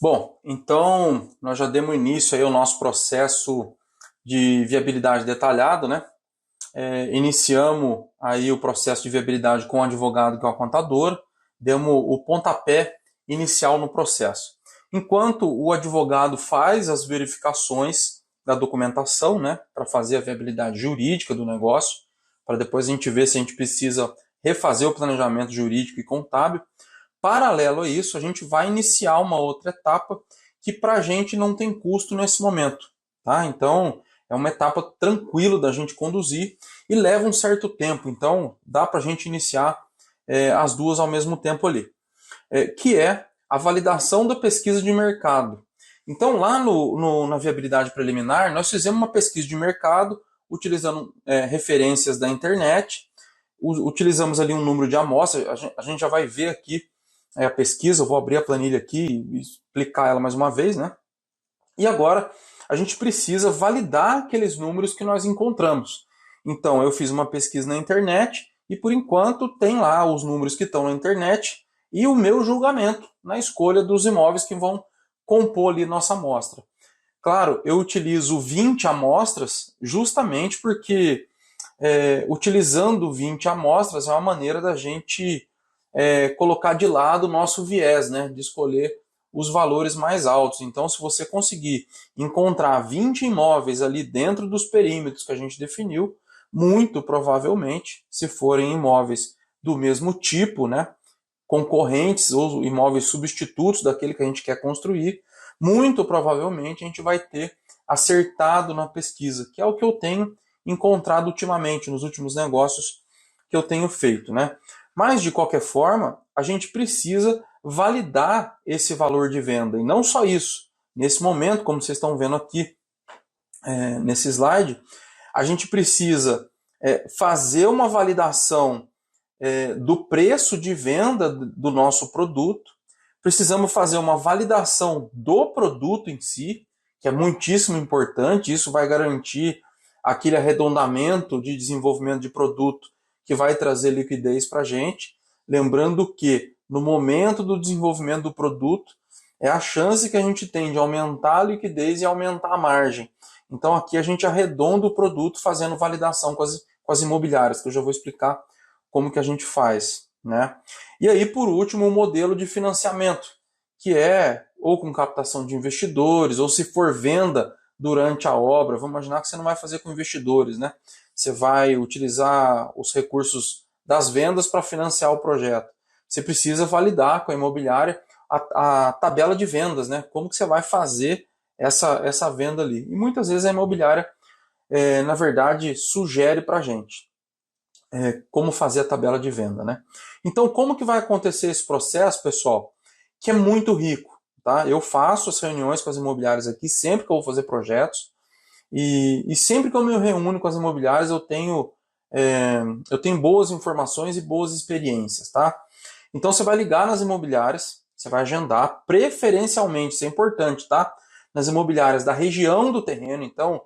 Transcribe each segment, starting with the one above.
Bom, então nós já demos início aí ao nosso processo de viabilidade detalhado, né? Iniciamos aí o processo de viabilidade com o advogado, que é o contador, demos o pontapé inicial no processo. Enquanto o advogado faz as verificações da documentação, né, para fazer a viabilidade jurídica do negócio, para depois a gente ver se a gente precisa refazer o planejamento jurídico e contábil. Paralelo a isso, a gente vai iniciar uma outra etapa que para a gente não tem custo nesse momento. Tá? Então, é uma etapa tranquila da gente conduzir e leva um certo tempo. Então, dá para a gente iniciar as duas ao mesmo tempo ali. Que é a validação da pesquisa de mercado. Então, lá na viabilidade preliminar, nós fizemos uma pesquisa de mercado utilizando referências da internet, utilizamos ali um número de amostras, a gente já vai ver aqui a pesquisa, eu vou abrir a planilha aqui e explicar ela mais uma vez, né? E agora a gente precisa validar aqueles números que nós encontramos. Então eu fiz uma pesquisa na internet e por enquanto tem lá os números que estão na internet e o meu julgamento na escolha dos imóveis que vão compor ali nossa amostra. Claro, eu utilizo 20 amostras justamente porque utilizando 20 amostras é uma maneira da gente colocar de lado o nosso viés, né, de escolher os valores mais altos. Então, se você conseguir encontrar 20 imóveis ali dentro dos perímetros que a gente definiu, muito provavelmente, se forem imóveis do mesmo tipo, né, concorrentes ou imóveis substitutos daquele que a gente quer construir, muito provavelmente a gente vai ter acertado na pesquisa, que é o que eu tenho encontrado ultimamente, nos últimos negócios que eu tenho feito, né? Mas, de qualquer forma, a gente precisa validar esse valor de venda. E não só isso. Nesse momento, como vocês estão vendo aqui nesse slide, a gente precisa fazer uma validação do preço de venda do nosso produto. Precisamos fazer uma validação do produto em si, que é muitíssimo importante. Isso vai garantir aquele arredondamento de desenvolvimento de produto que vai trazer liquidez para a gente. Lembrando que no momento do desenvolvimento do produto, é a chance que a gente tem de aumentar a liquidez e aumentar a margem. Então aqui a gente arredonda o produto fazendo validação com as imobiliárias, que eu já vou explicar como que a gente faz, né? E aí, por último, o modelo de financiamento, que é ou com captação de investidores, ou se for venda durante a obra, vamos imaginar que você não vai fazer com investidores, né? Você vai utilizar os recursos das vendas para financiar o projeto. Você precisa validar com a imobiliária a tabela de vendas, né? Como que você vai fazer essa venda ali. E muitas vezes a imobiliária, na verdade, sugere para a gente como fazer a tabela de venda, né? Então, como que vai acontecer esse processo, pessoal? Que é muito rico, tá? Eu faço as reuniões com as imobiliárias aqui, sempre que eu vou fazer projetos, e sempre que eu me reúno com as imobiliárias, eu tenho boas informações e boas experiências, tá? Então, você vai ligar nas imobiliárias, você vai agendar, preferencialmente, isso é importante, tá? Nas imobiliárias da região do terreno. Então,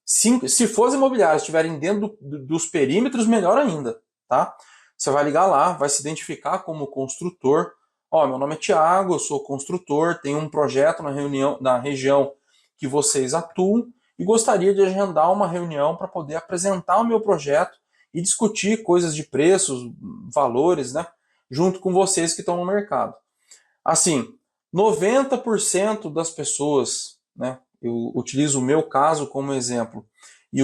se for as imobiliárias estiverem dentro dos perímetros, melhor ainda, tá? Você vai ligar lá, vai se identificar como construtor. Ó, meu nome é Thiago, eu sou construtor, tenho um projeto na região que vocês atuam e gostaria de agendar uma reunião para poder apresentar o meu projeto e discutir coisas de preços, valores, né? Junto com vocês que estão no mercado. Assim, 90% das pessoas, né? Eu utilizo o meu caso como exemplo, e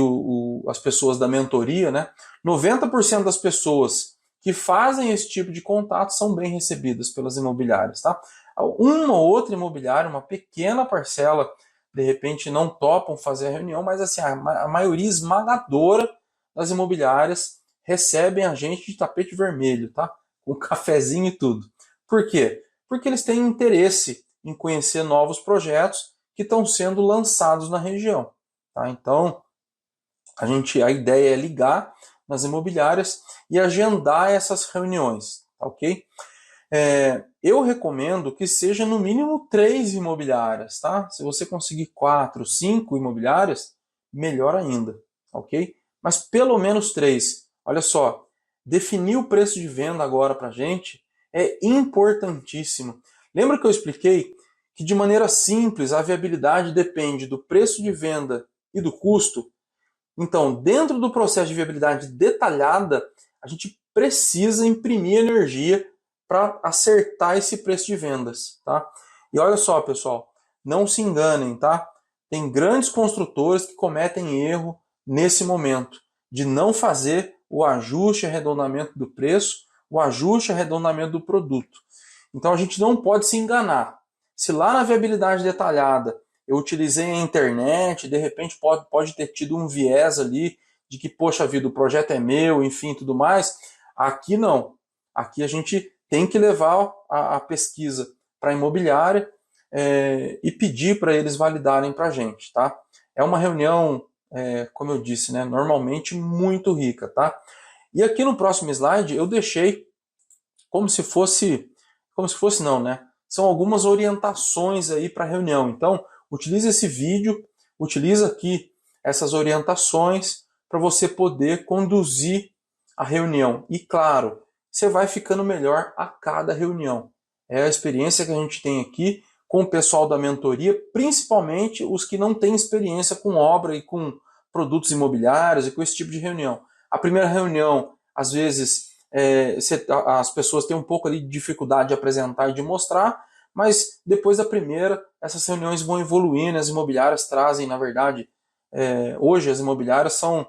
as pessoas da mentoria, né? 90% das pessoas que fazem esse tipo de contato são bem recebidas pelas imobiliárias, tá? Uma ou outra imobiliária, uma pequena parcela, de repente não topam fazer a reunião, mas assim, a maioria esmagadora das imobiliárias recebem a gente de tapete vermelho, tá? Com cafezinho e tudo. Por quê? Porque eles têm interesse em conhecer novos projetos que estão sendo lançados na região. Tá? Então, a ideia é ligar nas imobiliárias e agendar essas reuniões, tá, ok? Eu recomendo que seja no mínimo 3 imobiliárias, tá? Se você conseguir 4, 5 imobiliárias, melhor ainda, ok? Mas pelo menos 3. Olha só, definir o preço de venda agora para a gente é importantíssimo. Lembra que eu expliquei que de maneira simples a viabilidade depende do preço de venda e do custo, então dentro do processo de viabilidade detalhada, a gente precisa imprimir energia para acertar esse preço de vendas, tá? E olha só, pessoal, não se enganem, tá? Tem grandes construtores que cometem erro nesse momento de não fazer o ajuste e arredondamento do preço, o ajuste e arredondamento do produto. Então a gente não pode se enganar. Se lá na viabilidade detalhada eu utilizei a internet, de repente pode ter tido um viés ali de que, poxa vida, o projeto é meu, enfim, tudo mais. Aqui não. Aqui a gente tem que levar a pesquisa para a imobiliária e pedir para eles validarem para a gente, tá? É uma reunião, como eu disse, né, normalmente muito rica, tá? E aqui no próximo slide eu deixei como se fosse não, né? São algumas orientações aí para a reunião. Então, utilize esse vídeo, utilize aqui essas orientações para você poder conduzir a reunião. E claro, você vai ficando melhor a cada reunião. É a experiência que a gente tem aqui com o pessoal da mentoria, principalmente os que não têm experiência com obra e com produtos imobiliários e com esse tipo de reunião. A primeira reunião, às vezes, as pessoas têm um pouco ali de dificuldade de apresentar e de mostrar, mas depois da primeira, essas reuniões vão evoluindo, as imobiliárias trazem, na verdade, hoje as imobiliárias são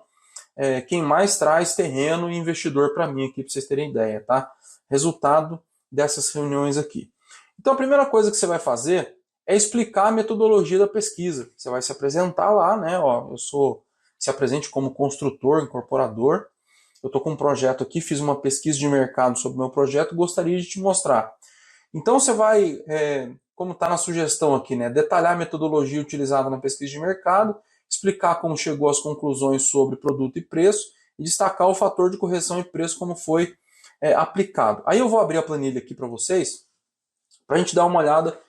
quem mais traz terreno e investidor para mim aqui, para vocês terem ideia, tá? Resultado dessas reuniões aqui. Então a primeira coisa que você vai fazer é explicar a metodologia da pesquisa. Você vai se apresentar lá, né? Ó, se apresente como construtor, incorporador. Eu estou com um projeto aqui, fiz uma pesquisa de mercado sobre o meu projeto, gostaria de te mostrar. Então você vai, como está na sugestão aqui, né, detalhar a metodologia utilizada na pesquisa de mercado, explicar como chegou às conclusões sobre produto e preço e destacar o fator de correção e preço como foi aplicado. Aí eu vou abrir a planilha aqui para vocês, para a gente dar uma olhada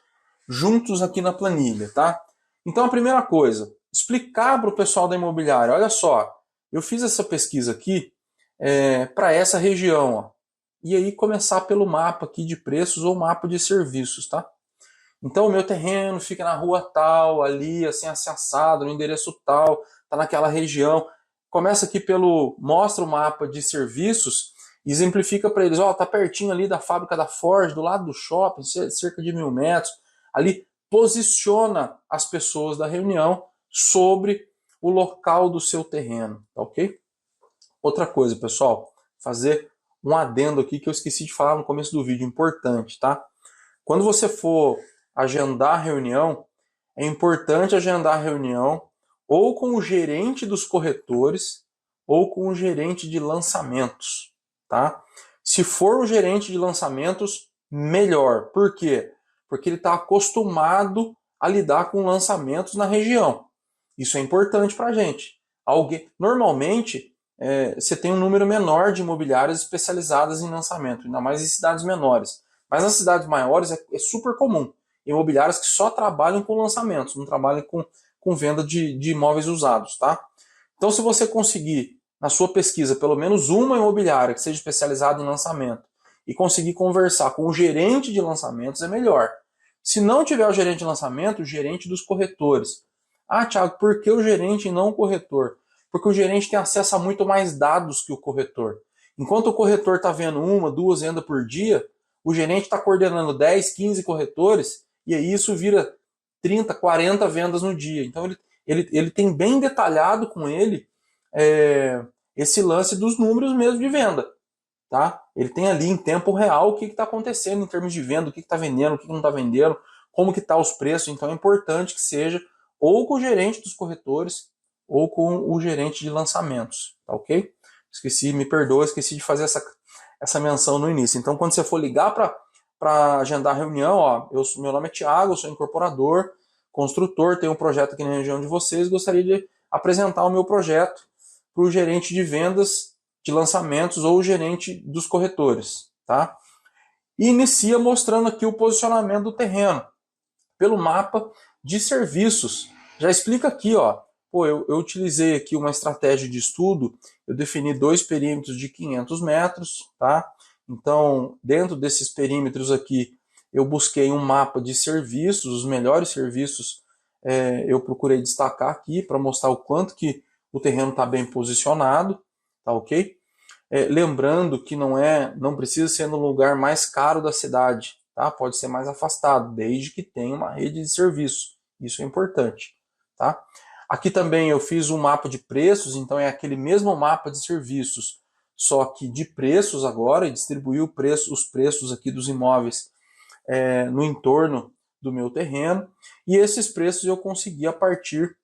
juntos aqui na planilha, tá? Então a primeira coisa, explicar para o pessoal da imobiliária, olha só, eu fiz essa pesquisa aqui para essa região, ó. E aí começar pelo mapa aqui de preços ou mapa de serviços, tá? Então o meu terreno fica na rua tal, ali, assim, assado, no endereço tal, tá naquela região. Começa aqui mostra o mapa de serviços e exemplifica para eles, ó, tá pertinho ali da fábrica da Ford, do lado do shopping, cerca de 1.000 metros. Ali posiciona as pessoas da reunião sobre o local do seu terreno, tá ok? Outra coisa, pessoal, fazer um adendo aqui que eu esqueci de falar no começo do vídeo, importante, tá? Quando você for agendar a reunião, é importante agendar a reunião ou com o gerente dos corretores ou com o gerente de lançamentos, tá? Se for o gerente de lançamentos, melhor. Por quê? Porque ele está acostumado a lidar com lançamentos na região. Isso é importante para a gente. Normalmente, você tem um número menor de imobiliárias especializadas em lançamento, ainda mais em cidades menores. Mas nas cidades maiores é super comum. Imobiliárias que só trabalham com lançamentos, não trabalham com venda de imóveis usados, tá? Então, se você conseguir, na sua pesquisa, pelo menos uma imobiliária que seja especializada em lançamento e conseguir conversar com o gerente de lançamentos, é melhor. Se não tiver o gerente de lançamento, o gerente dos corretores. Ah, Thiago, por que o gerente e não o corretor? Porque o gerente tem acesso a muito mais dados que o corretor. Enquanto o corretor está vendo 1, 2 vendas por dia, o gerente está coordenando 10, 15 corretores e aí isso vira 30, 40 vendas no dia. Então ele tem bem detalhado com ele esse lance dos números mesmo de venda. Tá? Ele tem ali em tempo real o que está acontecendo em termos de venda, o que está vendendo, o que não está vendendo, como que está os preços. Então é importante que seja ou com o gerente dos corretores ou com o gerente de lançamentos, tá ok? Me perdoa, esqueci de fazer essa menção no início. Então, quando você for ligar para agendar a reunião, ó, meu nome é Thiago, eu sou incorporador, construtor, tenho um projeto aqui na região de vocês, gostaria de apresentar o meu projeto para o gerente de vendas, de lançamentos ou o gerente dos corretores, tá? E inicia mostrando aqui o posicionamento do terreno pelo mapa de serviços. Já explica aqui, ó. Pô, eu utilizei aqui uma estratégia de estudo, eu defini 2 perímetros de 500 metros, tá? Então, dentro desses perímetros aqui, eu busquei um mapa de serviços, os melhores serviços eu procurei destacar aqui para mostrar o quanto que o terreno está bem posicionado, tá ok? Lembrando que não precisa ser no lugar mais caro da cidade, tá? Pode ser mais afastado, desde que tenha uma rede de serviço. Isso é importante, tá? Aqui também eu fiz um mapa de preços, então é aquele mesmo mapa de serviços, só que de preços agora, e distribuí os preços aqui dos imóveis no entorno do meu terreno, e esses preços eu consegui a partir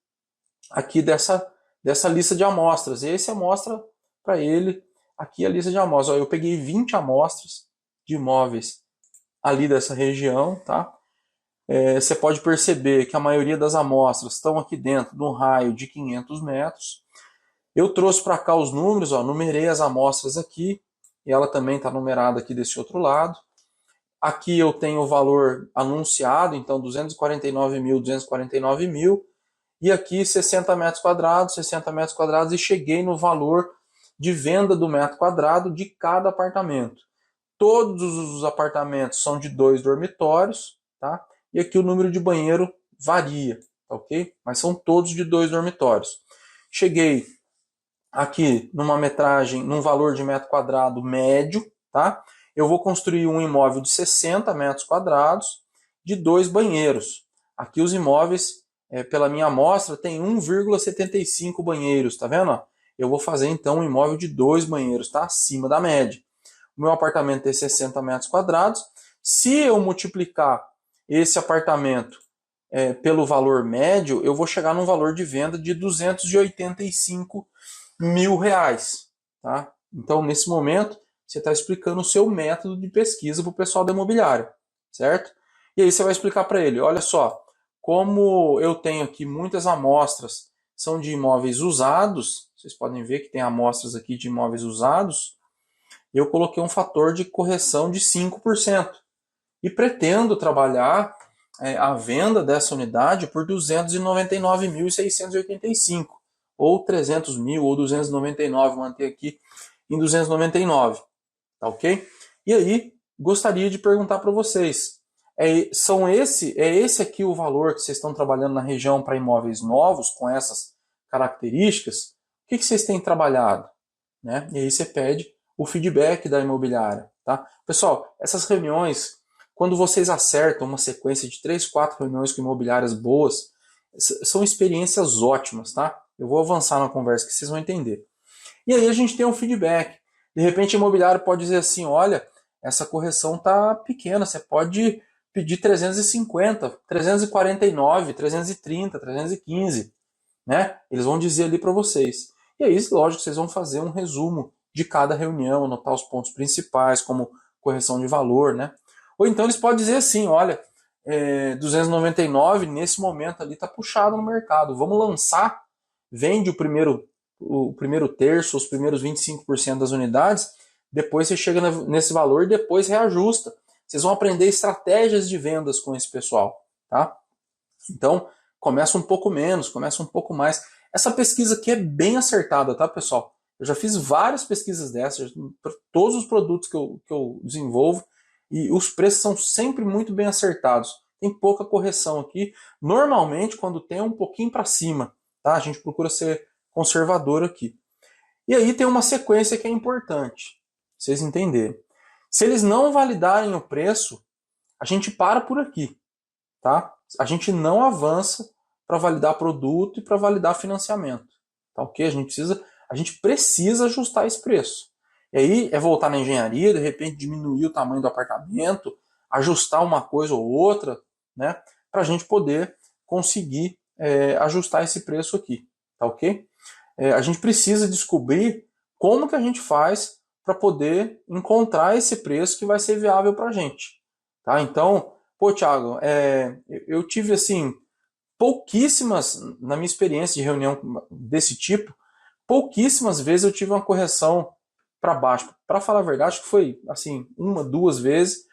aqui dessa lista de amostras. Esse amostra para ele aqui a lista de amostras. Eu peguei 20 amostras de imóveis ali dessa região, tá? Você pode perceber que a maioria das amostras estão aqui dentro de um raio de 500 metros. Eu trouxe para cá os números, numerei as amostras aqui, e ela também está numerada aqui desse outro lado. Aqui eu tenho o valor anunciado, então 249 mil, 249 mil, e aqui 60 metros quadrados, e cheguei no valor de venda do metro quadrado de cada apartamento. Todos os apartamentos são de 2 dormitórios, tá? E aqui o número de banheiro varia, tá ok? Mas são todos de 2 dormitórios. Cheguei aqui numa metragem, num valor de metro quadrado médio, tá? Eu vou construir um imóvel de 60 metros quadrados de 2 banheiros. Aqui os imóveis, pela minha amostra, tem 1,75 banheiros, tá vendo? Eu vou fazer então um imóvel de 2 banheiros, tá? Acima da média. O meu apartamento tem 60 metros quadrados. Se eu multiplicar esse apartamento pelo valor médio, eu vou chegar num valor de venda de 285 mil reais. Tá? Então, nesse momento, você está explicando o seu método de pesquisa para o pessoal da imobiliária, certo? E aí você vai explicar para ele, olha só, como eu tenho aqui muitas amostras, são de imóveis usados, vocês podem ver que tem amostras aqui de imóveis usados, eu coloquei um fator de correção de 5%. E pretendo trabalhar a venda dessa unidade por 299.685, ou 300 mil, ou 299, manter aqui em 299, tá ok? E aí, gostaria de perguntar para vocês, esse aqui o valor que vocês estão trabalhando na região para imóveis novos, com essas características? O que vocês têm trabalhado? Né? E aí você pede o feedback da imobiliária, tá? Pessoal, essas reuniões, quando vocês acertam uma sequência de 3, 4 reuniões com imobiliárias boas, são experiências ótimas, tá? Eu vou avançar na conversa que vocês vão entender. E aí a gente tem um feedback. De repente o imobiliário pode dizer assim, olha, essa correção tá pequena, você pode pedir 350, 349, 330, 315, né? Eles vão dizer ali para vocês. E aí, lógico, vocês vão fazer um resumo de cada reunião, anotar os pontos principais, como correção de valor, né? Ou então eles podem dizer assim, olha, 299 nesse momento ali está puxado no mercado, vamos lançar, vende o primeiro terço, os primeiros 25% das unidades, depois você chega nesse valor e depois reajusta. Vocês vão aprender estratégias de vendas com esse pessoal, tá? Então, começa um pouco menos, começa um pouco mais. Essa pesquisa aqui é bem acertada, tá, pessoal? Eu já fiz várias pesquisas dessas, para todos os produtos que eu desenvolvo, e os preços são sempre muito bem acertados. Tem pouca correção aqui. Normalmente, quando tem um pouquinho para cima, tá? A gente procura ser conservador aqui. E aí tem uma sequência que é importante, vocês entenderem. Se eles não validarem o preço, a gente para por aqui, tá? A gente não avança para validar produto e para validar financiamento, tá ok? A gente precisa ajustar esse preço. E aí é voltar na engenharia, de repente diminuir o tamanho do apartamento, ajustar uma coisa ou outra, né? Para a gente poder conseguir ajustar esse preço aqui, tá ok? A gente precisa descobrir como que a gente faz para poder encontrar esse preço que vai ser viável para a gente, tá? Então, pô, Thiago, eu tive assim pouquíssimas, na minha experiência de reunião desse tipo, pouquíssimas vezes eu tive uma correção para baixo. Para falar a verdade, acho que foi assim, 1, 2 vezes,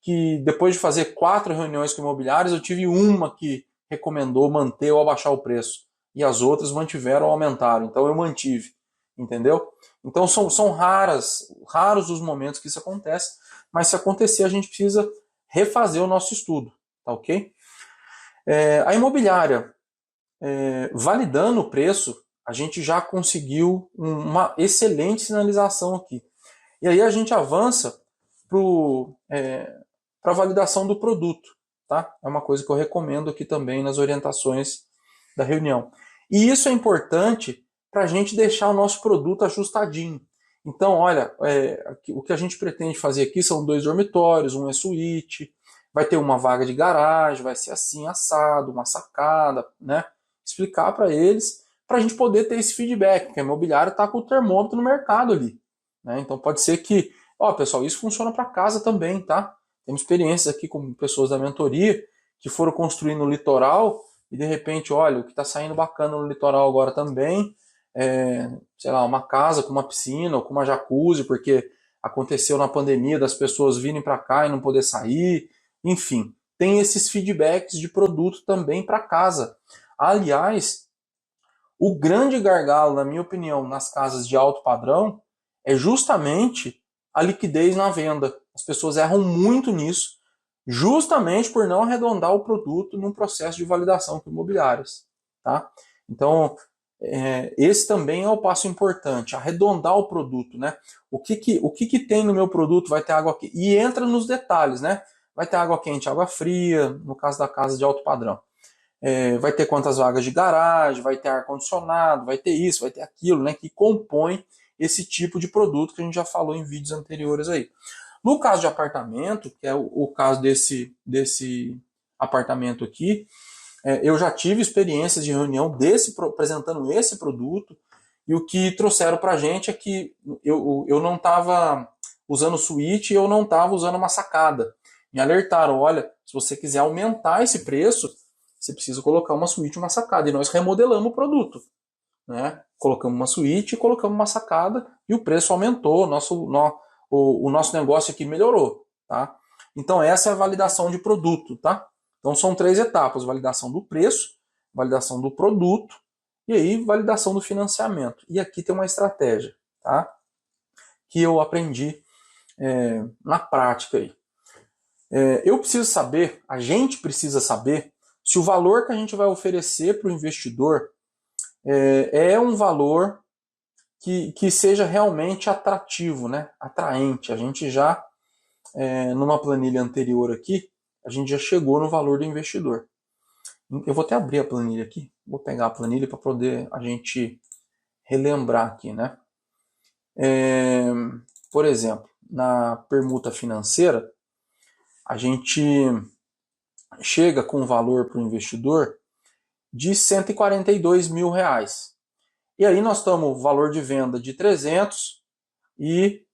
que depois de fazer 4 reuniões com imobiliários, eu tive uma que recomendou manter ou abaixar o preço. E as outras mantiveram ou aumentaram. Então eu mantive. Entendeu? Então são raros os momentos que isso acontece, mas se acontecer, a gente precisa refazer o nosso estudo, tá ok? A imobiliária, validando o preço, a gente já conseguiu uma excelente sinalização aqui. E aí a gente avança para a validação do produto, tá? É uma coisa que eu recomendo aqui também nas orientações da reunião. E isso é importante para a gente deixar o nosso produto ajustadinho. Então, olha, o que a gente pretende fazer aqui são 2 dormitórios, um é suíte, vai ter uma vaga de garagem, vai ser assim, assado, uma sacada, né? Explicar para eles, para a gente poder ter esse feedback, porque a imobiliária está com o termômetro no mercado ali, né? Então pode ser que, pessoal, isso funciona para casa também, tá? Temos experiências aqui com pessoas da mentoria que foram construir no litoral e de repente, olha, o que está saindo bacana no litoral agora também sei lá, uma casa com uma piscina ou com uma jacuzzi, porque aconteceu na pandemia das pessoas virem para cá e não poder sair, enfim, tem esses feedbacks de produto também para casa. Aliás, o grande gargalo, na minha opinião, nas casas de alto padrão é justamente a liquidez na venda. As pessoas erram muito nisso, justamente por não arredondar o produto num processo de validação com imobiliárias, tá? Então, esse também é o passo importante, arredondar o produto, né? O que tem no meu produto? Vai ter água quente. E entra nos detalhes, né? Vai ter água quente, água fria, no caso da casa de alto padrão. Vai ter quantas vagas de garagem, vai ter ar-condicionado, vai ter isso, vai ter aquilo, né? Que compõe esse tipo de produto que a gente já falou em vídeos anteriores aí. No caso de apartamento, que é o caso desse apartamento aqui, eu já tive experiências de reunião apresentando esse produto, e o que trouxeram para a gente é que eu não estava usando suíte e eu não estava usando uma sacada. Me alertaram, olha, se você quiser aumentar esse preço, você precisa colocar uma suíte e uma sacada. E nós remodelamos o produto, né? Colocamos uma suíte e colocamos uma sacada e o preço aumentou, o nosso negócio aqui melhorou, tá? Então essa é a validação de produto, tá? Então são 3 etapas: validação do preço, validação do produto e aí validação do financiamento. E aqui tem uma estratégia, tá? Que eu aprendi na prática aí. Eu preciso saber, a gente precisa saber se o valor que a gente vai oferecer para o investidor é um valor que seja realmente atrativo, né? Atraente. A gente já, numa planilha anterior aqui, a gente já chegou no valor do investidor. Eu vou até abrir a planilha aqui, vou pegar a planilha para poder a gente relembrar aqui, né? Por exemplo, na permuta financeira, a gente chega com um valor para o investidor de R$142 mil. E aí nós estamos valor de venda de 300 e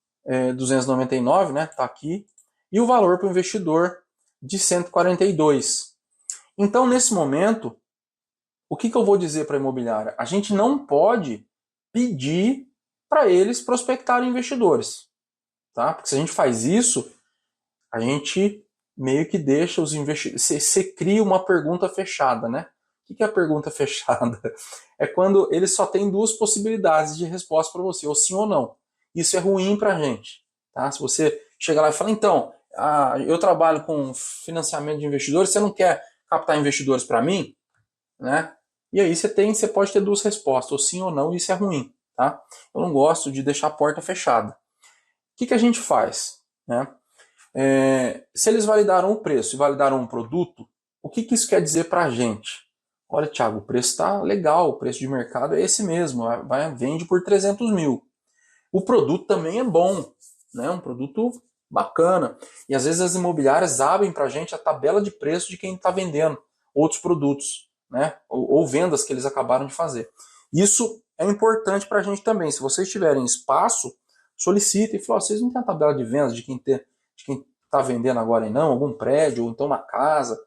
299, né? Tá aqui. E o valor para o investidor de 142. Então, nesse momento, o que eu vou dizer para a imobiliária? A gente não pode pedir para eles prospectarem investidores, tá? Porque se a gente faz isso, a gente meio que deixa os investidores... Você cria uma pergunta fechada, né? O que é a pergunta fechada? É quando eles só têm 2 possibilidades de resposta para você, ou sim ou não. Isso é ruim para a gente, tá? Se você chegar lá e falar, então, eu trabalho com financiamento de investidores, você não quer captar investidores para mim? Né? E aí você pode ter 2 respostas, ou sim ou não, e isso é ruim, tá? Eu não gosto de deixar a porta fechada. O que a gente faz? Né? Se eles validaram o preço e validaram um produto, o que isso quer dizer para a gente? Olha, Thiago, o preço está legal, o preço de mercado é esse mesmo, vende por 300 mil. O produto também é bom, né? Um produto bacana. E às vezes as imobiliárias abrem para a gente a tabela de preço de quem está vendendo outros produtos, né? Ou vendas que eles acabaram de fazer. Isso é importante para a gente também. Se vocês tiverem espaço, solicitem e falem, vocês não têm a tabela de vendas de quem está vendendo agora e não, algum prédio, ou então uma casa.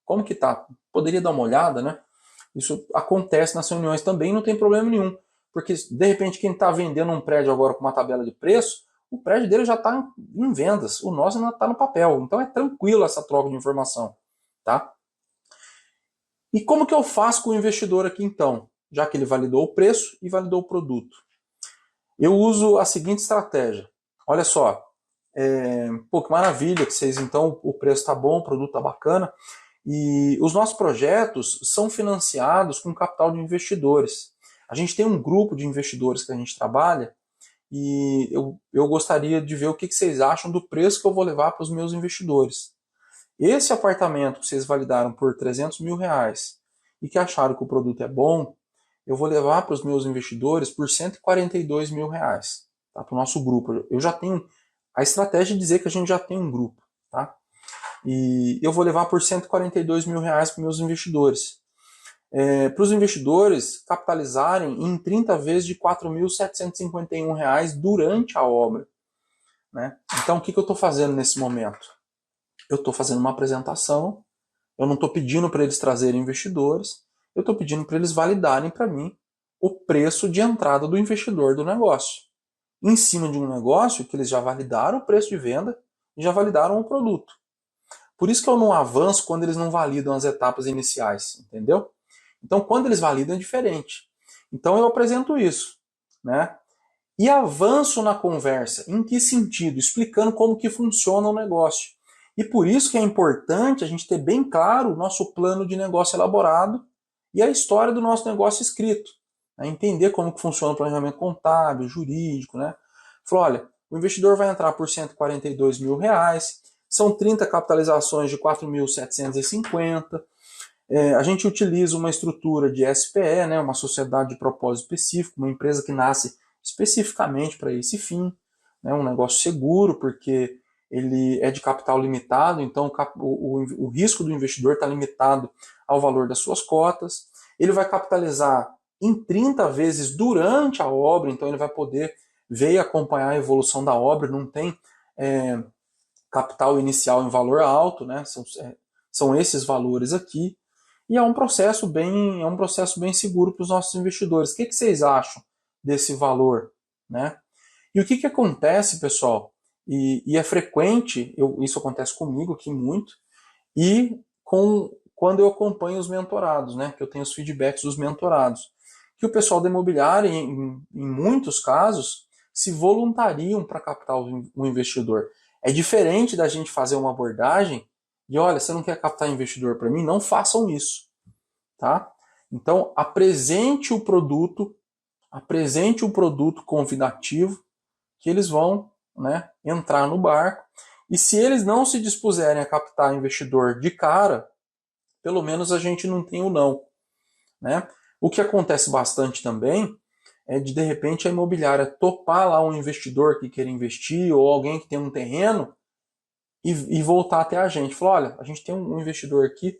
Como que tá? Poderia dar uma olhada, né? Isso acontece nas reuniões também, não tem problema nenhum. Porque, de repente, quem está vendendo um prédio agora com uma tabela de preço, o prédio dele já está em vendas, o nosso ainda está no papel. Então é tranquilo essa troca de informação, tá? E como que eu faço com o investidor aqui, então? Já que ele validou o preço e validou o produto. Eu uso a seguinte estratégia. Olha só, Pô, que maravilha que vocês, então, o preço está bom, o produto está bacana. E os nossos projetos são financiados com capital de investidores. A gente tem um grupo de investidores que a gente trabalha e eu gostaria de ver o que vocês acham do preço que eu vou levar para os meus investidores. Esse apartamento que vocês validaram por 300 mil reais e que acharam que o produto é bom, eu vou levar para os meus investidores por 142 mil reais, tá? Para o nosso grupo. Eu já tenho a estratégia de dizer que a gente já tem um grupo, tá? E eu vou levar por 142 mil reais para os meus investidores. Para os investidores capitalizarem em 30 vezes de R$ 4.751 durante a obra, né? Então, o que eu estou fazendo nesse momento? Eu estou fazendo uma apresentação, eu não estou pedindo para eles trazerem investidores, eu estou pedindo para eles validarem para mim o preço de entrada do investidor do negócio. Em cima de um negócio que eles já validaram o preço de venda e já validaram o produto. Por isso que eu não avanço quando eles não validam as etapas iniciais, entendeu? Então, quando eles validam é diferente. Então, eu apresento isso, né? E avanço na conversa. Em que sentido? Explicando como que funciona o negócio. E por isso que é importante a gente ter bem claro o nosso plano de negócio elaborado e a história do nosso negócio escrito. Né? Entender como que funciona o planejamento contábil, jurídico, né? Falou, olha, o investidor vai entrar por 142 mil reais, são 30 capitalizações de 4.750. A gente utiliza uma estrutura de SPE, né, uma sociedade de propósito específico, uma empresa que nasce especificamente para esse fim, né, um negócio seguro, porque ele é de capital limitado, então o risco do investidor está limitado ao valor das suas cotas. Ele vai capitalizar em 30 vezes durante a obra, então ele vai poder ver e acompanhar a evolução da obra, não tem capital inicial em valor alto, né? São esses valores aqui. E é um processo bem seguro para os nossos investidores. O que vocês acham desse valor, né? E o que acontece, pessoal? E é frequente, isso acontece comigo aqui muito, e quando eu acompanho os mentorados, né? Que eu tenho os feedbacks dos mentorados. Que o pessoal da imobiliária, em muitos casos, se voluntariam para captar o investidor. É diferente da gente fazer uma abordagem e olha, você não quer captar investidor para mim? Não façam isso, tá? Então, apresente o produto convidativo que eles vão, né, entrar no barco. E se eles não se dispuserem a captar investidor de cara, pelo menos a gente não tem o não, né? O que acontece bastante também é de repente a imobiliária topar lá um investidor que quer investir ou alguém que tem um terreno e voltar até a gente. Falar, olha, a gente tem um investidor aqui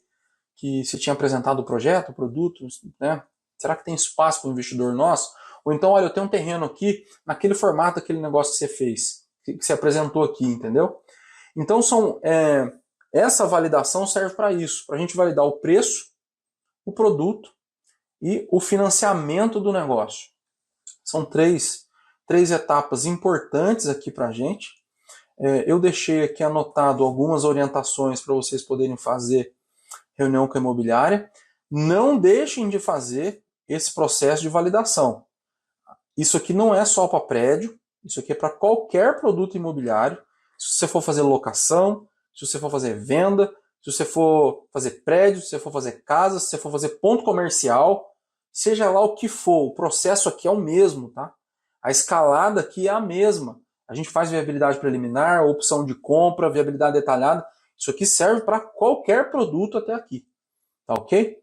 que se tinha apresentado o projeto, o produto, né? Será que tem espaço para um investidor nosso? Ou então, olha, eu tenho um terreno aqui naquele formato, aquele negócio que você fez, que você apresentou aqui, entendeu? Então, essa validação serve para isso, para a gente validar o preço, o produto e o financiamento do negócio. São três etapas importantes aqui para a gente. Eu deixei aqui anotado algumas orientações para vocês poderem fazer reunião com a imobiliária. Não deixem de fazer esse processo de validação. Isso aqui não é só para prédio, isso aqui é para qualquer produto imobiliário. Se você for fazer locação, se você for fazer venda, se você for fazer prédio, se você for fazer casa, se você for fazer ponto comercial, seja lá o que for, o processo aqui é o mesmo, tá? A escalada aqui é a mesma. A gente faz viabilidade preliminar, opção de compra, viabilidade detalhada. Isso aqui serve para qualquer produto até aqui, tá ok?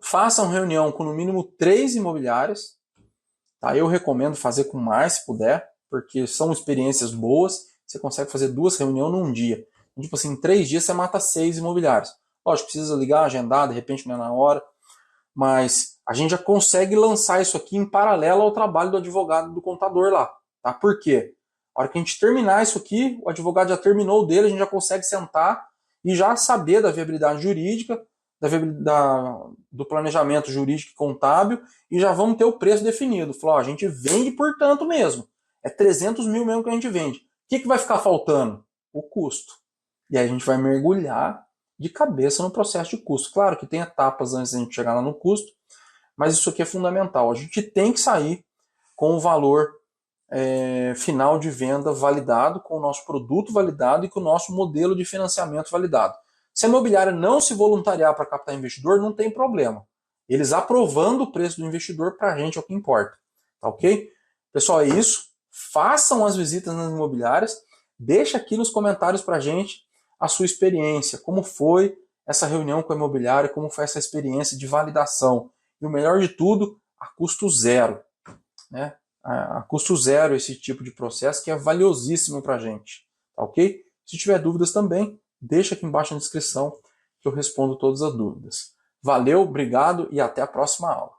Façam reunião com no mínimo 3 imobiliárias. Tá? Eu recomendo fazer com mais, se puder, porque são experiências boas. Você consegue fazer 2 reuniões num dia. Tipo assim, em 3 dias você mata 6 imobiliários. Lógico, precisa ligar, agendar, de repente não é na hora. Mas a gente já consegue lançar isso aqui em paralelo ao trabalho do advogado, do contador lá. Tá? Por quê? A hora que a gente terminar isso aqui, o advogado já terminou o dele, a gente já consegue sentar e já saber da viabilidade jurídica, do planejamento jurídico e contábil, e já vamos ter o preço definido. Falar, ó, a gente vende por tanto mesmo. É 300 mil mesmo que a gente vende. O que vai ficar faltando? O custo. E aí a gente vai mergulhar de cabeça no processo de custo. Claro que tem etapas antes da gente chegar lá no custo, mas isso aqui é fundamental. A gente tem que sair com o valor final de venda validado, com o nosso produto validado e com o nosso modelo de financiamento validado. Se a imobiliária não se voluntariar para captar investidor, não tem problema. Eles aprovando o preço do investidor, para a gente é o que importa. Tá ok? Pessoal, é isso. Façam as visitas nas imobiliárias. Deixa aqui nos comentários para a gente a sua experiência. Como foi essa reunião com a imobiliária, como foi essa experiência de validação. E o melhor de tudo, a custo zero. Né? A custo zero esse tipo de processo que é valiosíssimo para a gente. Tá ok? Se tiver dúvidas também, deixa aqui embaixo na descrição que eu respondo todas as dúvidas. Valeu, obrigado e até a próxima aula.